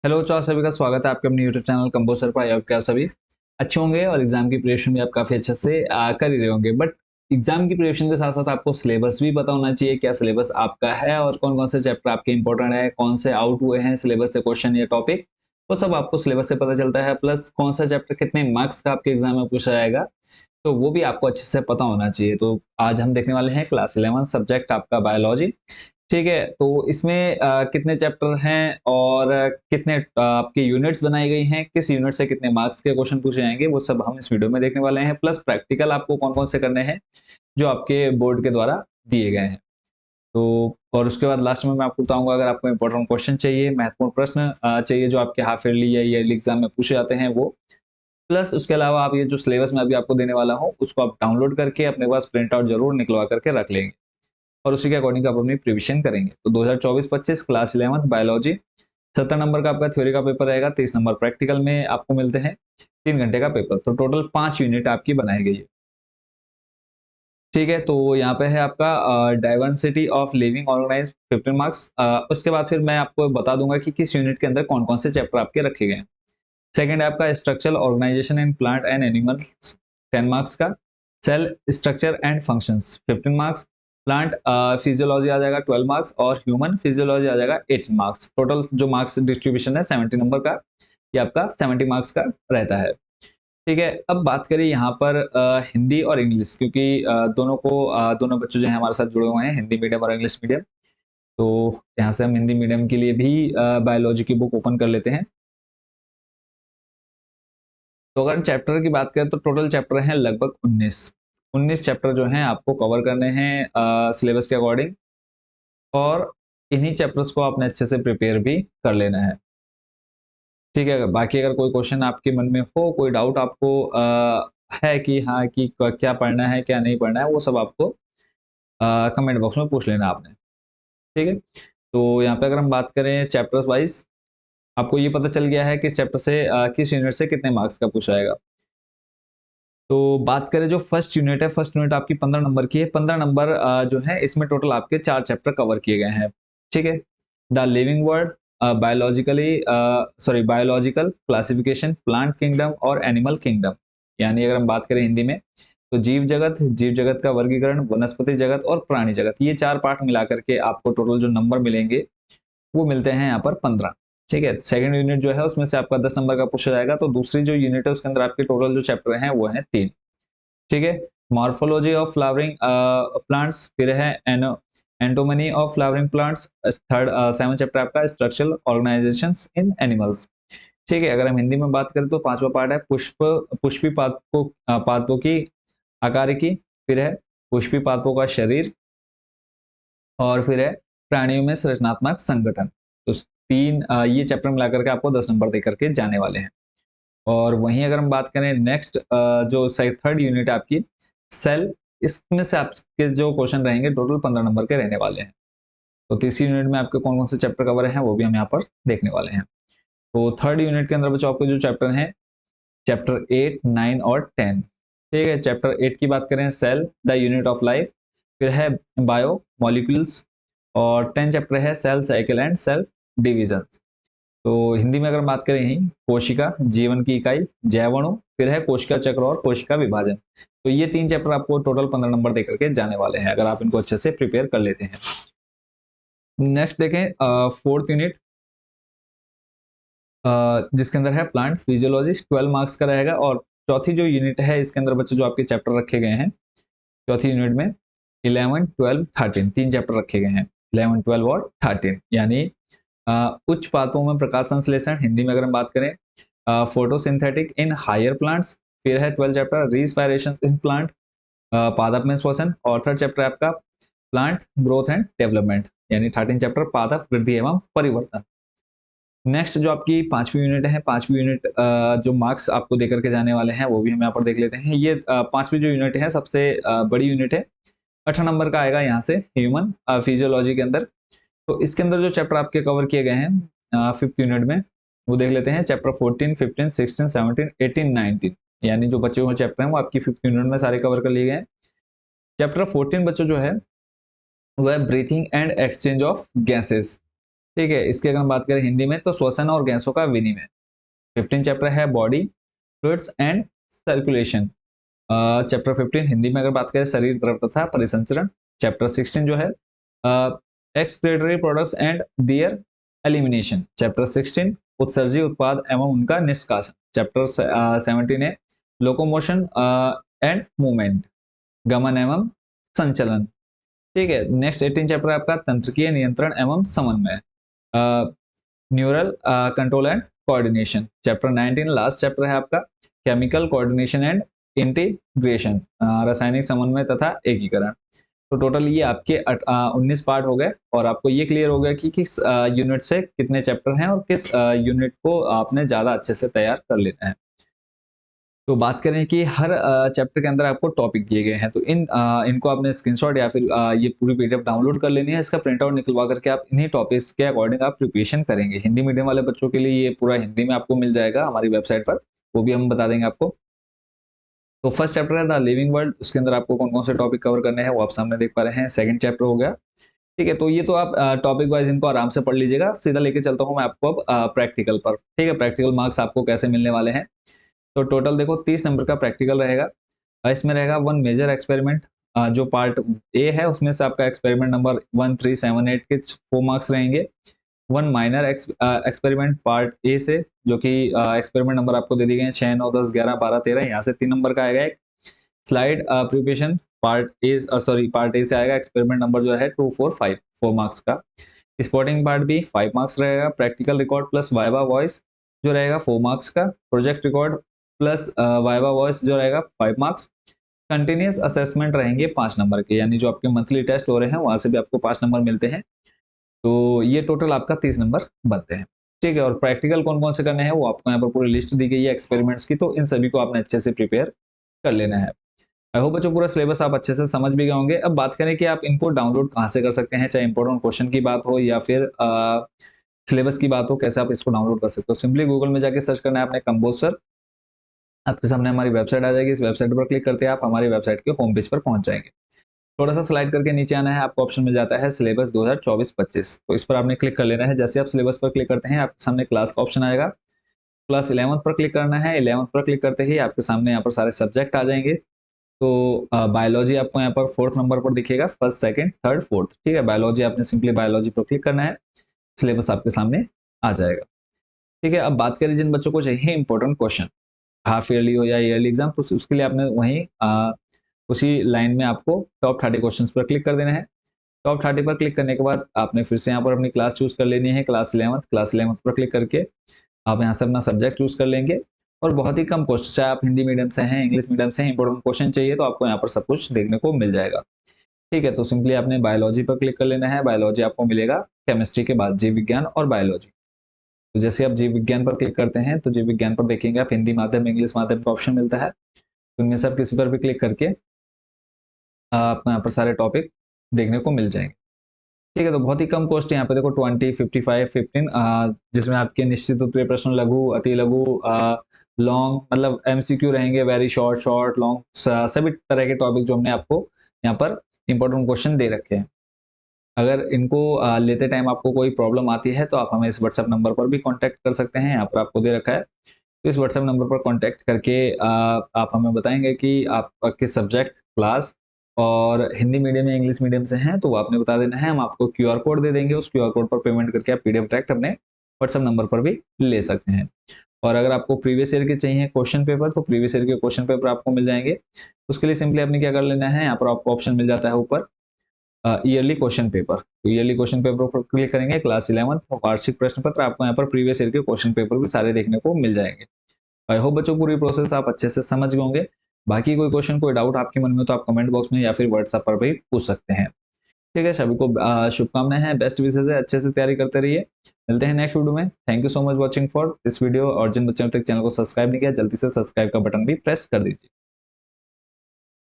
Hello तो आप सभी का स्वागत है आपके अपने यूट्यूब चैनल कंपोजर पर। आई होप कि आप सभी अच्छे होंगे और एग्जाम की प्रिपरेशन भी आप काफ़ी अच्छे से कर ही रहे होंगे। बट एग्जाम की प्रिपरेशन के साथ साथ आपको सिलेबस भी पता होना चाहिए, क्या सिलेबस आपका है और कौन कौन से चैप्टर आपके इंपॉर्टेंट है, कौन से आउट हुए हैं सिलेबस से क्वेश्चन या टॉपिक, वो सब आपको सिलेबस से पता चलता है। प्लस कौन सा चैप्टर कितने मार्क्स का आपके एग्जाम में पूछा जाएगा, तो वो भी आपको अच्छे से पता होना चाहिए। तो आज हम देखने वाले हैं क्लास 11 सब्जेक्ट आपका बायोलॉजी। ठीक है, तो इसमें कितने चैप्टर हैं और कितने आपके यूनिट्स बनाई गई हैं, किस यूनिट से कितने मार्क्स के क्वेश्चन पूछे जाएंगे, वो सब हम इस वीडियो में देखने वाले हैं। प्लस प्रैक्टिकल आपको कौन कौन से करने हैं जो आपके बोर्ड के द्वारा दिए गए हैं। तो और उसके बाद लास्ट में मैं आपको बताऊंगा, अगर आपको इंपॉर्टेंट क्वेश्चन चाहिए, महत्वपूर्ण प्रश्न चाहिए जो आपके हाफ ईयरली या ईयरली एग्जाम में पूछे जाते हैं वो। प्लस उसके अलावा आप ये जो सिलेबस मैं अभी आपको देने वाला हूँ उसको आप डाउनलोड करके अपने पास प्रिंट आउट जरूर निकलवा करके रख लेंगे और उसी के अकॉर्डिंग आप अपनी प्रिविजन करेंगे। तो 2024-25 क्लास 11 बायोलॉजी 70 नंबर का आपका थ्योरी का पेपर रहेगा, 30 नंबर प्रैक्टिकल में आपको मिलते हैं, 3 घंटे का पेपर। तो टोटल 5 यूनिट आपकी बनाई गई है। ठीक है, तो यहाँ पे है आपका diversity of living organisms 15 marks. उसके बाद फिर मैं आपको बता दूंगा कि किस यूनिट के अंदर कौन कौन से चैप्टर आपके रखे गए हैं। सेकंड है आपका structural organization in plant and animals 10 marks का। Cell structure and functions 15 marks. Plant physiology आ जाएगा 12 मार्क्स और ह्यूमन फिजियोलॉजी आ जाएगा 8 मार्क्स। टोटल जो मार्क्स डिस्ट्रीब्यूशन है 70 नंबर का, ये आपका 70 मार्क्स का रहता है। ठीक है, अब बात करें यहाँ पर हिंदी और इंग्लिश, क्योंकि दोनों बच्चे जो हैं हमारे साथ जुड़े हुए हैं हिंदी मीडियम और इंग्लिश मीडियम। तो यहाँ से हम हिंदी मीडियम के लिए भी बायोलॉजी की बुक ओपन कर लेते हैं। तो अगर चैप्टर की बात करें तो टोटल चैप्टर हैं लगभग 19 चैप्टर जो हैं आपको कवर करने हैं सिलेबस के अकॉर्डिंग। और इन्हीं चैप्टर्स को आपने अच्छे से प्रिपेयर भी कर लेना है। ठीक है, बाकी अगर कोई क्वेश्चन आपके मन में हो, कोई डाउट आपको है कि हाँ कि क्या पढ़ना है क्या नहीं पढ़ना है, वो सब आपको कमेंट बॉक्स में पूछ लेना आपने। ठीक है, तो यहाँ पे अगर हम बात करें चैप्टर्स वाइज, आपको ये पता चल गया है कि इस चैप्टर से किस यूनिट से कितने मार्क्स का पूछा जाएगा। तो बात करें जो फर्स्ट यूनिट है, फर्स्ट यूनिट आपकी 15 नंबर की है। 15 नंबर जो है इसमें टोटल आपके 4 चैप्टर कवर किए गए हैं। ठीक है, the living world, biological classification, plant kingdom और एनिमल किंगडम। यानी अगर हम बात करें हिंदी में तो जीव जगत का वर्गीकरण, वनस्पति जगत और प्राणी जगत, ये 4 पार्ट मिला करके आपको टोटल जो नंबर मिलेंगे वो मिलते हैं यहाँ पर 15। ठीक है, सेकंड यूनिट जो है उसमें से आपका 10 नंबर का पूछा जाएगा। तो दूसरी जो यूनिट है उसके अंदर आपके टोटल जो चैप्टर हैं वो हैं 3। ठीक है, मॉर्फोलॉजी ऑफ फ्लावरिंग प्लांट्स, फिर है anatomy of flowering plants. Third 7 chapter आपका स्ट्रक्चरल ऑर्गेनाइजेशंस इन एनिमल्स। ठीक है, अगर हम हिंदी में बात करें तो 5वां पार्ट है पुष्पी पादपों की आकार की, फिर है पुष्पी पादपों का शरीर, और फिर है प्राणियों में संरचनात्मक संगठन। तो ये चैप्टर मिलाकर के आपको 10 नंबर देकर के जाने वाले हैं। और वहीं अगर हम बात करें नेक्स्ट जो थर्ड यूनिट है आपकी सेल, इसमें से आपके जो क्वेश्चन रहेंगे टोटल 15 नंबर के रहने वाले हैं। तो तीसरी यूनिट में आपके कौन कौन से चैप्टर कवर हैं वो भी हम यहाँ पर देखने वाले हैं। तो थर्ड यूनिट के अंदर बच्चों आपके जो चैप्टर हैं चैप्टर 8, 9 और 10। ठीक है, चैप्टर 8 की बात करें cell the unit of life, फिर है बायो मॉलिक्यूल्स, और 10 चैप्टर है cell cycle and cell division. तो हिंदी में अगर बात करें यही कोशिका जीवन की इकाई, जैवाणु, फिर है कोशिका चक्र और कोशिका विभाजन। तो ये 3 चैप्टर आपको टोटल 15 नंबर देकर के जाने वाले हैं अगर आप इनको अच्छे से प्रिपेयर कर लेते हैं। नेक्स्ट देखें फोर्थ यूनिट, जिसके अंदर है प्लांट फिजियोलॉजी, 12 मार्क्स का रहेगा। और चौथी जो यूनिट है इसके अंदर बच्चे जो आपके चैप्टर रखे गए हैं चौथी यूनिट में 11, 12, 13 3 चैप्टर रखे गए हैं, 11, 12 और 13। यानी उच्च पादपों में प्रकाश संश्लेषण, हिंदी में अगर हम बात करें फोटोसिंथेटिक इन हायर प्लांट्स, फिर है 12 चैप्टर रीस्पायरेशन इन प्लांट, पादप में श्वसन, और थर्ड चैप्टर आपका प्लांट ग्रोथ एंड डेवलपमेंट, यानी 13 चैप्टर पादप वृद्धि एवं परिवर्तन। नेक्स्ट जो आपकी 5वीं यूनिट है, 5वीं यूनिट जो मार्क्स आपको देकर के जाने वाले हैं वो भी हम यहाँ पर देख लेते हैं। ये 5वीं जो यूनिट है सबसे बड़ी यूनिट है, 18 नंबर का आएगा यहाँ से ह्यूमन फिजियोलॉजी के अंदर। तो इसके अंदर जो चैप्टर आपके कवर किए गए हैं 5th यूनिट में वो देख लेते हैं। चैप्टर 14, 15, 16, 17, 18, 19, यानी जो बचे हुए चैप्टर हैं वो आपकी 5th यूनिट में सारे कवर कर लिए गए हैं। चैप्टर 14 बच्चों जो है वह breathing and exchange of gases, ठीक है। इसकी अगर हम बात करें हिंदी में तो श्वसन और गैसों का विनिमय। 15 चैप्टर है body fluids and circulation. Chapter 15 Hindi में अगर बात करें शरीर द्रव तथा परिसंचरण। चैप्टर 16 जो है excretory products and there elimination. Chapter 16 उत्सर्जी उत्पाद एवं उनका निष्कासन। चैप्टर 17 है लोकोमोशन एंड मूवमेंट, गमन एवं संचलन। ठीक है। नेक्स्ट 18 चैप्टर आपका तंत्रिकीय नियंत्रण एवं समन्वय, neural control and coordination. Chapter 19 last chapter है आपका केमिकल कोऑर्डिनेशन एंड इंटीग्रेशन, रासायनिक समन्वय तथा एकीकरण। तो टोटल ये आपके 19 पार्ट हो गए और आपको ये क्लियर हो गया कि किस यूनिट से कितने चैप्टर हैं और किस यूनिट को आपने ज़्यादा अच्छे से तैयार कर लेना है। तो बात करें कि हर चैप्टर के अंदर आपको टॉपिक दिए गए हैं, तो इनको आपने स्क्रीनशॉट या फिर ये पूरी पीडीएफ डाउनलोड कर लेनी है। इसका प्रिंट आउट निकलवा करके आप इन्हीं टॉपिक्स के अकॉर्डिंग आप प्रिपरेशन करेंगे। हिंदी मीडियम वाले बच्चों के लिए ये पूरा हिंदी में आपको मिल जाएगा हमारी वेबसाइट पर, वो भी हम बता देंगे आपको। तो फर्स्ट चैप्टर है द लिविंग वर्ल्ड, उसके अंदर आपको कौन कौन से टॉपिक कवर करने हैं वो आप सामने देख पा रहे हैं। सेकंड चैप्टर हो गया। ठीक है, तो ये तो आप टॉपिक वाइज इनको आराम से पढ़ लीजिएगा। सीधा लेके चलता हूँ मैं आपको अब प्रैक्टिकल पर। ठीक है, प्रैक्टिकल मार्क्स आपको कैसे मिलने वाले हैं। तो टोटल देखो 30 नंबर का प्रैक्टिकल रहेगा। इसमें रहेगा वन मेजर एक्सपेरिमेंट, जो पार्ट ए है उसमें से आपका एक्सपेरिमेंट नंबर 1, 3, 7, 8 के 4 मार्क्स रहेंगे। One minor experiment part A से, जो कि एक्सपेरिमेंट नंबर आपको दे दिए गए हैं 6, 9, 10, 11, 12, 13, यहाँ से 3 नंबर का आएगा। एक slide preparation part A, part A से आएगा एक्सपेरिमेंट नंबर जो है 2, 4, 5, 4 मार्क्स का। स्पॉटिंग पार्ट बी 5 मार्क्स रहेगा। Practical record plus viva voice जो रहेगा 4 मार्क्स का। Project record plus viva voice जो रहेगा 5 मार्क्स। कंटिन्यूस असेसमेंट रहेंगे 5 नंबर के, यानी जो आपके मंथली टेस्ट हो रहे हैं वहां से भी आपको 5 नंबर मिलते हैं। तो ये टोटल आपका 30 नंबर बनते हैं। ठीक है, और प्रैक्टिकल कौन कौन से करने हैं वो आपको यहाँ पर पूरी लिस्ट दी गई है एक्सपेरिमेंट्स की, तो इन सभी को आपने अच्छे से प्रिपेयर कर लेना है। आई होप बच्चों पूरा सिलेबस आप अच्छे से समझ भी गए होंगे। अब बात करें कि आप इनको डाउनलोड कहाँ से कर सकते हैं, चाहे इंपॉर्टेंट क्वेश्चन की बात हो या फिर सिलेबस की बात हो, कैसे आप इसको डाउनलोड कर सकते हो। सिंपली गूगल में जाके सर्च करना है आपने कंबोज सर, आपके सामने हमारी वेबसाइट आ जाएगी। इस वेबसाइट पर क्लिक करते हैं आप हमारी वेबसाइट के होम पेज पर पहुंच जाएंगे। थोड़ा सा स्लाइड करके नीचे आना है, आपको ऑप्शन मिल जाता है सिलेबस 2024-25, तो इस पर आपने क्लिक कर लेना है। जैसे आप सिलेबस पर क्लिक करते हैं आपके सामने क्लास का ऑप्शन आएगा। क्लास 11th पर क्लिक करना है। 11th पर क्लिक करते ही आपके सामने यहाँ पर सारे सब्जेक्ट आ जाएंगे। तो बायोलॉजी आपको यहाँ पर 4th नंबर पर दिखेगा, 1st, 2nd, 3rd, 4th। ठीक है, बायोलॉजी आपने सिंपली बायोलॉजी पर क्लिक करना है, सिलेबस आपके सामने आ जाएगा। ठीक है, अब बात करें जिन बच्चों को चाहिए इंपॉर्टेंट क्वेश्चन, हाफ ईयरली हो या ईयरली एग्जाम, तो उसके लिए आपने वहीं उसी लाइन में आपको टॉप 30 क्वेश्चंस पर क्लिक कर देना है। टॉप 30 पर क्लिक करने के बाद आपने फिर से यहाँ पर अपनी क्लास चूज कर लेनी है, क्लास 11th पर क्लिक करके आप यहाँ से अपना सब्जेक्ट चूज कर लेंगे। और बहुत ही कम क्वेश्चन, चाहे आप हिंदी मीडियम से हैं, इंग्लिश मीडियम से हैं, इंपॉर्टेंट क्वेश्चन चाहिए तो आपको यहाँ पर सब कुछ देखने को मिल जाएगा। ठीक है, तो सिंपली आपने बायोलॉजी पर क्लिक कर लेना है। बायोलॉजी आपको मिलेगा केमिस्ट्री के बाद जीव विज्ञान और बायोलॉजी। तो जैसे आप जीव विज्ञान पर क्लिक करते हैं तो जीव विज्ञान पर देखेंगे आप हिंदी माध्यम, इंग्लिश माध्यम का ऑप्शन मिलता है। तो इनमें से आप किसी पर भी क्लिक करके आपको यहाँ पर सारे टॉपिक देखने को मिल जाएंगे। ठीक है, तो बहुत ही कम कॉस्ट है यहाँ पे देखो 20, 55, 15, जिसमें आपके निश्चित उत्तरीय प्रश्न, लघु, अति लघु, लॉन्ग, मतलब एमसीक्यू रहेंगे, वेरी शॉर्ट, शॉर्ट, लॉन्ग, सभी तरह के टॉपिक जो हमने आपको यहाँ पर इंपॉर्टेंट क्वेश्चन दे रखे हैं। अगर इनको लेते टाइम आपको कोई प्रॉब्लम आती है तो आप हमें इस व्हाट्सएप नंबर पर भी कांटेक्ट कर सकते हैं, यहाँ पर आपको दे रखा है। तो इस व्हाट्सएप नंबर पर कांटेक्ट करके आप हमें बताएंगे कि आप किस सब्जेक्ट, क्लास और हिंदी मीडियम या इंग्लिश मीडियम से हैं, तो वो आपने बता देना है। हम आपको क्यूआर कोड दे देंगे, उस क्यूआर कोड पर पेमेंट करके आप पीडीएफ डायरेक्ट अपने व्हाट्सएप नंबर पर भी ले सकते हैं। और अगर आपको प्रीवियस ईयर के चाहिए क्वेश्चन पेपर, तो प्रीवियस ईयर के क्वेश्चन पेपर आपको मिल जाएंगे। उसके लिए सिंपली आपने क्या कर लेना है, यहाँ पर आपको ऑप्शन मिल जाता है ऊपर ईयरली क्वेश्चन पेपर। तो ईयरली क्वेश्चन पेपर पर क्लिक करेंगे, क्लास 11 वार्षिक प्रश्न पत्र, आपको यहाँ पर प्रीवियस ईयर के क्वेश्चन पेपर भी सारे देखने को मिल जाएंगे। आई होप बच्चों पूरी प्रोसेस आप अच्छे से समझ गए होंगे। बाकी कोई क्वेश्चन, कोई डाउट आपके मन में तो आप कमेंट बॉक्स में या फिर व्हाट्सएप पर भी पूछ सकते हैं। ठीक है, सभी को शुभकामनाएं हैं, बेस्ट विशेष है, अच्छे से तैयारी करते रहिए। मिलते हैं नेक्स्ट वीडियो में। Thank you so much watching for this video. और जिन बच्चों ने तक चैनल को सब्सक्राइब नहीं किया, जल्दी से सब्सक्राइब का बटन भी प्रेस कर दीजिए।